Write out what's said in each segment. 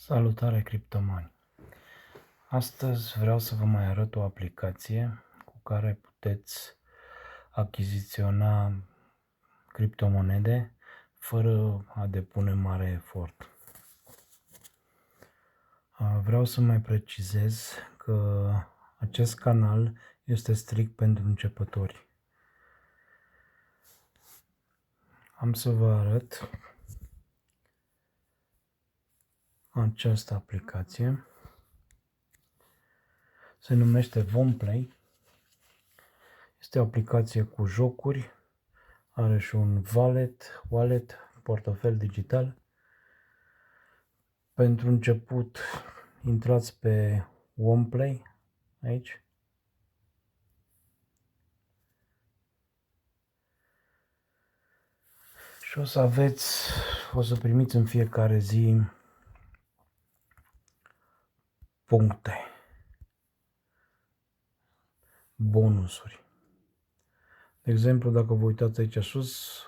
Salutare criptomani! Astăzi vreau să vă mai arăt o aplicație cu care puteți achiziționa criptomonede fără a depune mare efort. Vreau să mai precizez că acest canal este strict pentru începători. Am să vă arăt această aplicație. Se numește VonPlay. Este o aplicație cu jocuri, are și un wallet, portofel digital. Pentru început, intrați pe VonPlay aici. Și o să primiți în fiecare zi puncte, bonusuri. De exemplu, dacă vă uitați aici sus,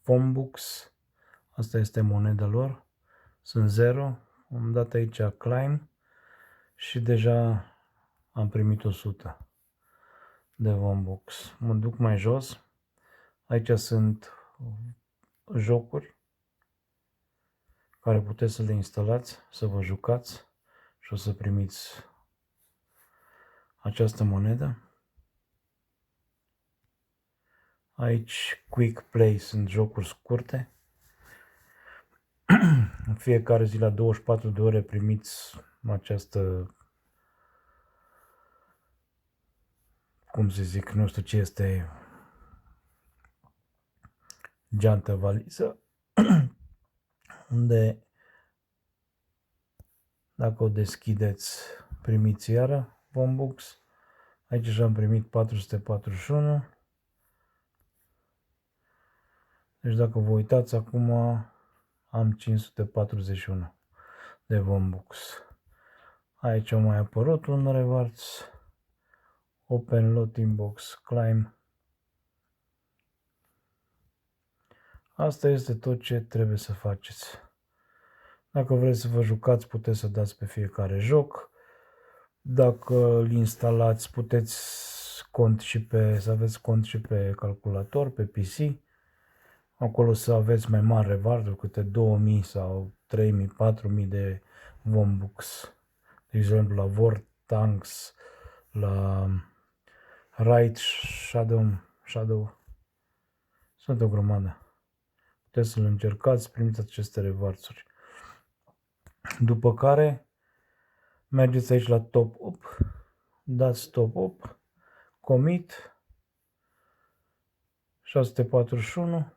Vonbux, asta este moneda lor, sunt 0, am dat aici Climb și deja am primit 100 de Vonbux. Mă duc mai jos, aici sunt jocuri care puteți să le instalați, să vă jucați și o să primiți această monedă. Aici Quick Play sunt jocuri scurte. În fiecare zi la 24 de ore primiți această, cum să zic, nu știu ce este, geantă valiză, unde dacă o deschideți primiți iară Vonbux. Aici și am primit 441. Deci dacă vă uitați acum am 541 de Vonbux. Aici a mai apărut un rewards, Open Loading Box Climb. Asta este tot ce trebuie să faceți. Dacă vreți să vă jucați, puteți să dați pe fiecare joc. Dacă îl instalați, puteți să aveți cont și pe calculator, pe PC. Acolo să aveți mai mari reward-uri, câte 2000 sau 3000, 4000 de Vonbux. De exemplu, la War Tanks, la Raid Shadow. Sunt o grămadă. Puteți să-l încercați, primiți aceste rewards-uri. După care mergeți aici la Top Up, dați Top Up, Commit, 641.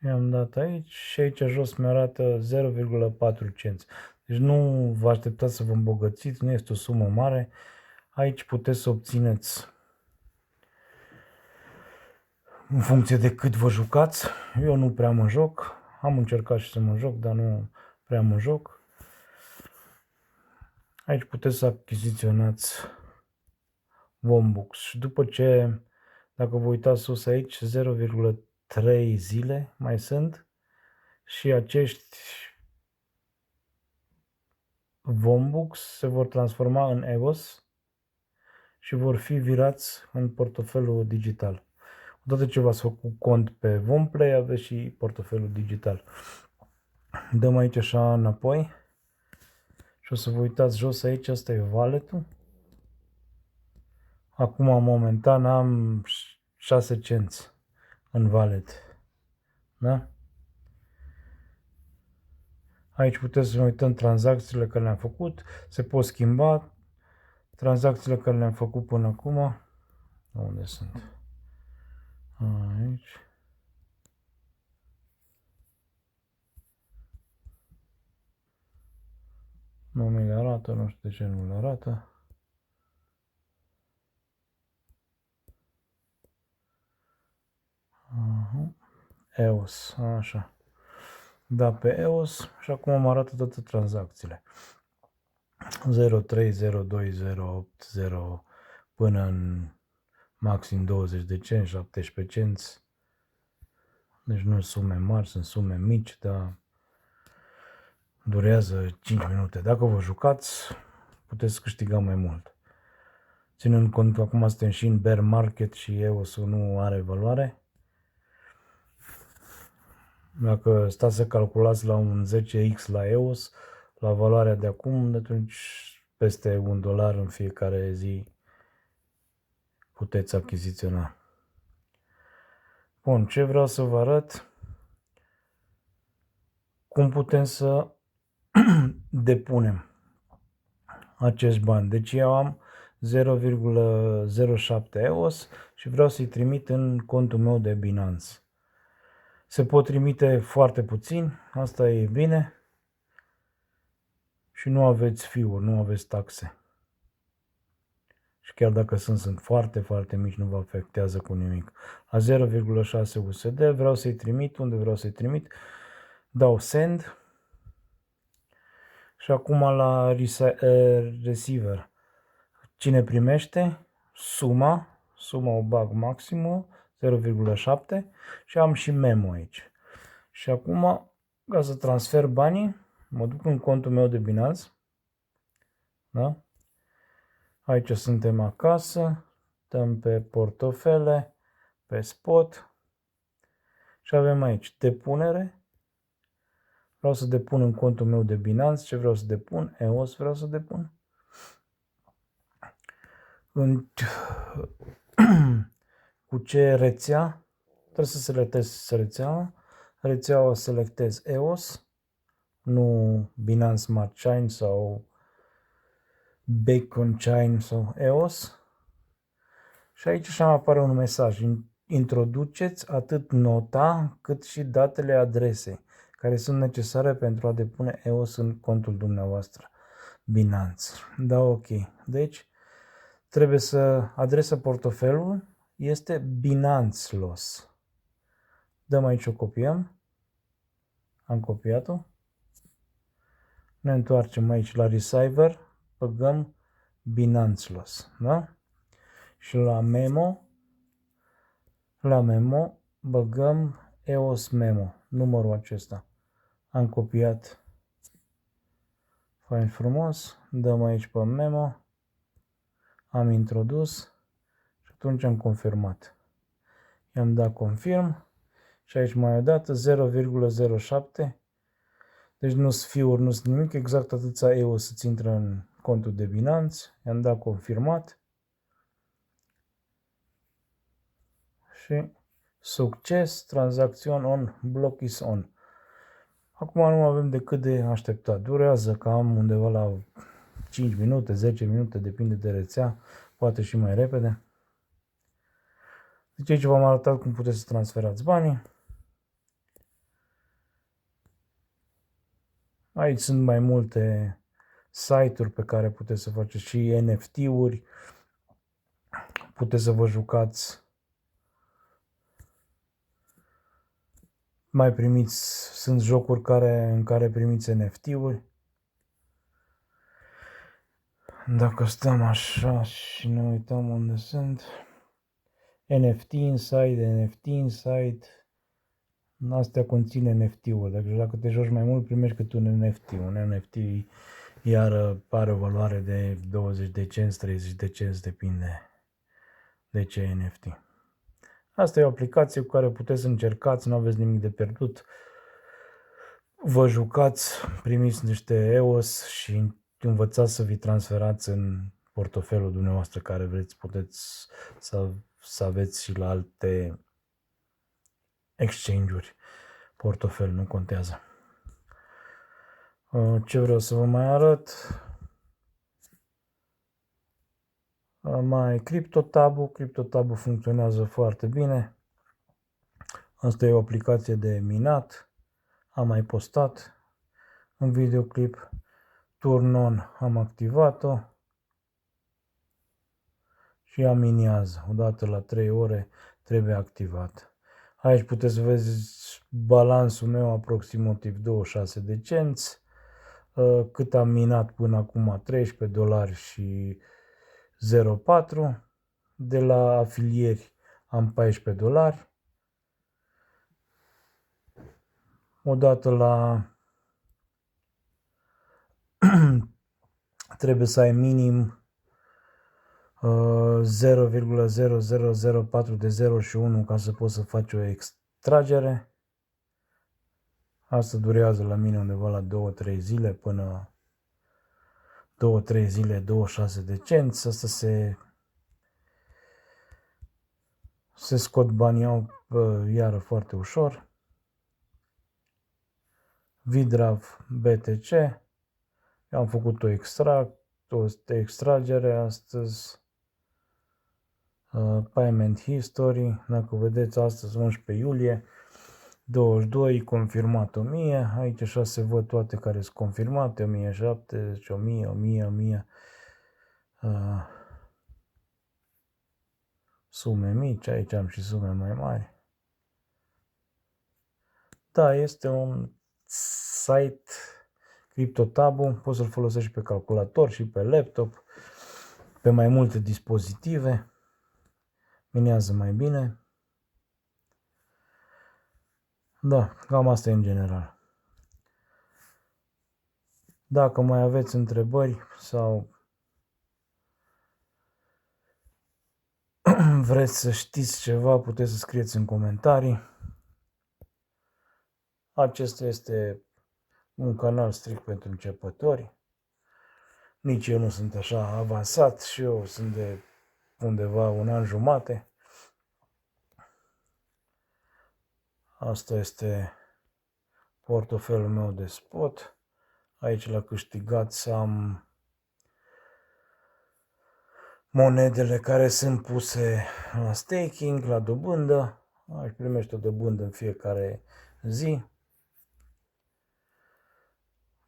I-am dat aici și aici jos mi-arată 0,4 cenți. Deci nu vă așteptați să vă îmbogățiți, nu este o sumă mare. Aici puteți să obțineți în funcție de cât vă jucați. Eu nu prea mă joc, am încercat și să mă joc, dar nu prea mă joc. Aici puteți să achiziționați Vonbux și după ce, dacă vă uitați sus aici, 0,3 zile mai sunt și acești Vonbux se vor transforma în EOS și vor fi virați în portofelul digital. Odată ce v-ați făcut cont pe VonPlay, aveți și portofelul digital. Dăm aici așa înapoi și o să vă uitați jos aici, asta e wallet-ul. Acum, momentan, am 6 cenți în wallet. Da? Aici puteți să ne uităm tranzacțiile care le-am făcut. Se pot schimba tranzacțiile care le-am făcut până acum. Unde sunt? Aici. Nu mi le arată, nu știu de ce nu le arată. EOS, așa. Da, pe EOS și acum mă arată toate tranzacțiile. 0,3, 0,2, 0,8, 0 până în maxim 20 de cenți, 17 cenți. Deci nu sunt sume mari, sunt sume mici, dar durează 5 minute. Dacă vă jucați, puteți câștiga mai mult. Ținând cont că acum suntem și în bear market și EOS-ul nu are valoare. Dacă stați să calculați la un 10x la EOS, la valoarea de acum, atunci peste $1 în fiecare zi puteți achiziționa. Bun, ce vreau să vă arăt? Cum putem să depunem acești bani. Deci eu am 0,07 EOS și vreau să-i trimit în contul meu de Binance. Se pot trimite foarte puțin, asta e bine. Și nu aveți fee-uri, nu aveți taxe. Și chiar dacă sunt foarte, foarte mici, nu vă afectează cu nimic. La 0,6 USD vreau să-i trimit, unde vreau să-i trimit, dau send. Și acum la receiver. Cine primește? Suma o bag maximă, 0,7 și am și memo aici. Și acum, ca să transfer banii, mă duc în contul meu de Binance. Da? Aici suntem acasă, dăm pe portofele, pe spot și avem aici depunere. Vreau să depun în contul meu de Binance. Ce vreau să depun? EOS vreau să depun. Cu ce rețea? Trebuie să selectez rețeaua. Rețeaua selectez EOS, nu Binance Smart Chain sau Bacon Chain sau EOS. Și aici așa apare un mesaj. Introduceți atât nota cât și datele adresei care sunt necesare pentru a depune EOS în contul dumneavoastră Binance. Da, ok. Deci trebuie să adresa portofelul este Binance Loss. Dăm aici o copiem. Am copiat-o. Ne întoarcem aici la receiver, băgăm Binance Loss, da? Și la memo băgăm EOS Memo, numărul acesta. Am copiat fain frumos, dăm aici pe memo, am introdus și atunci am confirmat. I-am dat confirm și aici mai o dată 0,07. Deci nu sunt fee-uri, nu sunt nimic, exact atâția EOS îți intră în contul de Binance. I-am dat confirmat. Și succes, tranzacțion on, block is on. Acum nu avem decât de așteptat. Durează cam undeva la 5 minute, 10 minute, depinde de rețea, poate și mai repede. Deci aici v-am arătat cum puteți să transferați banii. Aici sunt mai multe site-uri pe care puteți să faceți și NFT-uri. Puteți să vă jucați. Mai primiți, sunt jocuri în care primiți NFT-uri. Dacă stăm așa și ne uităm unde sunt, NFT Inside, astea conține NFT-uri. Dacă te joci mai mult, primești cât un NFT. Un NFT iar are o valoare de 20 de cenți, 30 de cenți, depinde de ce NFT. Asta e o aplicație cu care puteți să încercați, nu aveți nimic de pierdut. Vă jucați, primiți niște EOS și învățați să vi transferați în portofelul dumneavoastră care vreți. Puteți să aveți și la alte exchange-uri. Portofel, nu contează. Ce vreau să vă mai arăt? Mai CryptoTab-ul. CryptoTab-ul funcționează foarte bine. Asta e o aplicație de minat. Am mai postat un videoclip. Turn on am activat-o. Și ea miniază. Odată la 3 ore trebuie activat. Aici puteți să vedeți balansul meu aproximativ 26 de cenți. Cât am minat până acum, $13 și 0,4. De la afilieri am $14. Odată la trebuie să ai minim 0,0004 de 0 și 1 ca să poți să faci o extragere. Asta durează la mine undeva la 2-3 zile până 2-3 zile, 26 de cenți. Asta se scot banii iară foarte ușor. VDRAV BTC. Eu am făcut o extragere astăzi. Payment History. Dacă vedeți astăzi 11 iulie 22, confirmat 1000. Aici așa se văd toate care sunt confirmate. 1070, 1000, 1000, 1000. Sume mici. Aici am și sume mai mari. Da, este un site CryptoTabu. Poți să-l folosești pe calculator și pe laptop. Pe mai multe dispozitive. Minează mai bine. Da, cam asta e în general. Dacă mai aveți întrebări sau vreți să știți ceva, puteți să scrieți în comentarii. Acesta este un canal strict pentru începători. Nici eu nu sunt așa avansat și eu sunt de undeva un an jumate. Asta este portofelul meu de spot. Aici la câștigat am monedele care sunt puse la staking, la dobândă. Aș primește o dobândă în fiecare zi.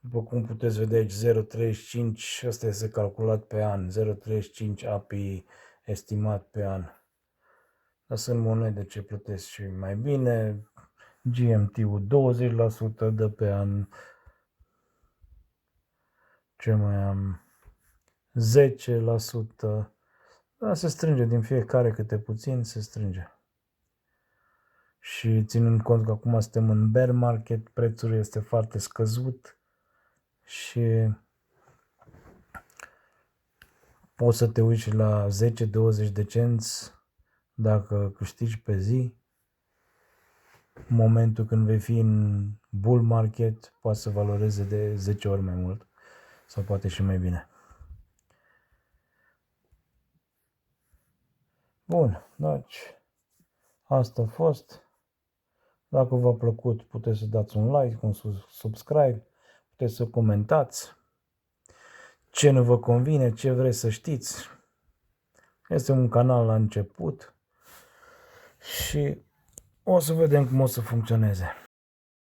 După cum puteți vedea aici 0,35, asta este calculat pe an, 0,35 API estimat pe an. Dar sunt monede ce plătesc și mai bine, GMT-ul 20% dă pe an, ce mai am, 10%, dar se strânge din fiecare câte puțin, se strânge. Și ținând cont că acum suntem în bear market, prețul este foarte scăzut și poți să te uiți la 10-20 de cenți dacă câștigi pe zi. În momentul când vei fi în bull market, poate să valoreze de 10 ori mai mult sau poate și mai bine. Bun, deci asta a fost. Dacă v-a plăcut, puteți să dați un like, un subscribe, puteți să comentați ce nu vă convine, ce vreți să știți. Este un canal la început și o să vedem cum o să funcționeze.